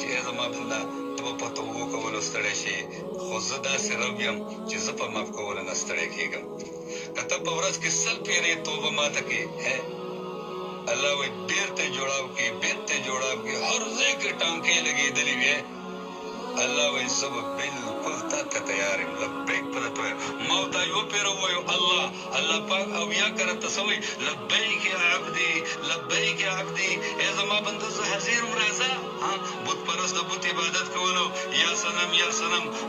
چې زما بنده ته په توبو کولو ستړی شي خو زه داسې رب یم چې زه په معاف کولو نه ستړی کېږم که ته په ورځ کې سل پیرې توبه ماته کې الله وایي بیرته جوړاو کې بیرته جوړاو کې هر ځای کې ټانکې لګېدلې وې الله وایي زه به بالکل تا ته تیار یم لبیک په درته وایم ما ورته یو پیره ووایو الله پاک او یا کره ته څه وایي لبیک یا عبدي لبیک یا عبدي ای زما بنده زه حاضر یم راځه بت پرست د بت عبادت کولو یا صنم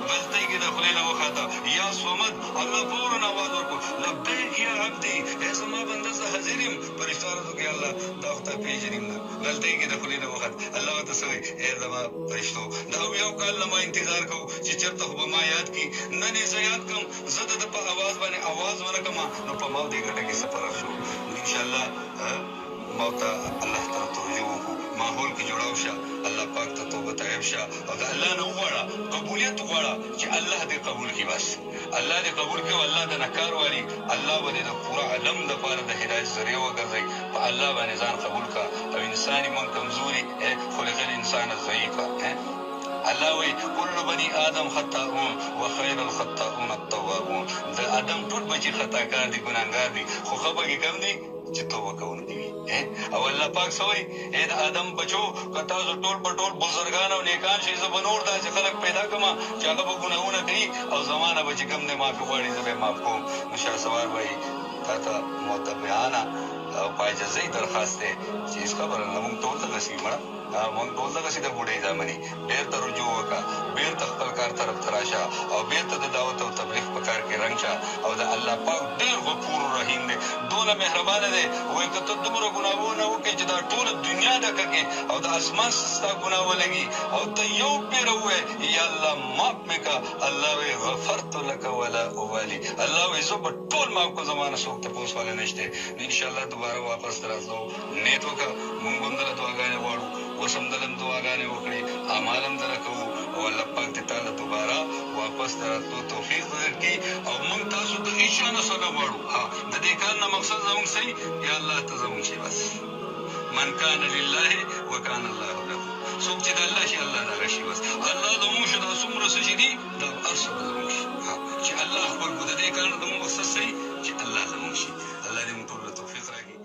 غلطۍ کې د خولې نه وخاته یا صمد الله فورا آواز ورکړو لبیک یا عبدي ای زما بنده زه حاضر یم په رښتا ورځو کې الله دا خو ته پېژنم نه غلطۍ کې د خولې نه وخاته الله ورته څه وایي ای زما فرشتو دا یو کال نه ما انتظار کوو چې چېرته خو به ما یاد کړي نن یې زه یاد کړم زه د ده په اواز باندې اواز ونه کړم نو په ما دې ګټه کې څه فرق شو انشاءالله ما ته الله ته توجه وکړو ماحول کې جوړاو شه الله پاک ته توبه طیب شه او د الله نه وغواړه قبولیت وغواړه چې الله دې قبول کړي بس الله دې قبول کړي او الله د نکار والي الله به دې د پوره عالم دپاره د هدایت ذریعه وګرځوي په الله باندې ځان قبول کړه او انسان یې مونږ کمزوري خلق الانسان ضعیفه الله وی کل بنی آدم خطاؤون و خیر الخطاؤون التوابون د آدم ټول بچي خطاکار دي ګناهګار دي خو خبر کې کم دي چې توبه کوونکي وي او الله پاک سوی د آدم بچو که تاسو ټول په ټول بزرګان او نیکان شئ زه به نور داسې خلک پیدا کړم چې هغه به ګناهونه کوي او زمانه به چې کوم دی معافي غواړي زه به یې معاف کوم نو شهسوار وایي تا ته متبعانه او پایجزۍ درخواست دی چې هېڅ خبره نه مونږ ټول دغسې مړه مونږ ټول دغسې د بوډۍ زامنې بېرته رجوع وکړه بېرته خپل کار طرف ته راشه او بېرته د دعوت او تبلیغ په کار کې رنګ شه او د الله پاک ډېر غفور رحیم دی دونه مهربانه دی وایي که ته دومره ګناهونه وکړې چې دا ټوله دنیا ډکه کړې او د اسمان ستا ګناه ولګي او ته یو پیره ووایې یا الله معاف مې کړه الله وایي غفرت لک ولا ابالي الله وایي زه به ټول معاف کړم زما نه څوک تپوس والی نشته نو انشاءالله دوباره واپس راتلو نیت وکړه مونږ هم دله دعاګانې غواړو اوس هم دله دعاګانې وکړې اعمال هم دله کوو او الله پاک دې تا له دوباره واپس د راتلو توفیق درکړي او مونږ تاسو د هېچا نه څه نه غواړو د دې کار نه مقصد زمونږ صحیح یا الله ته زمونږ شي بس من کان لله وکان الله له څوک چې د الله شي الله د هغه شي بس الله زمونږ شي دا څومره څه چې دي دا هر څه به زمونږ شي چې الله خپل د دې کار نه زمونږ مقصد صحیح چې الله زمونږ شي الله دې موږ ټول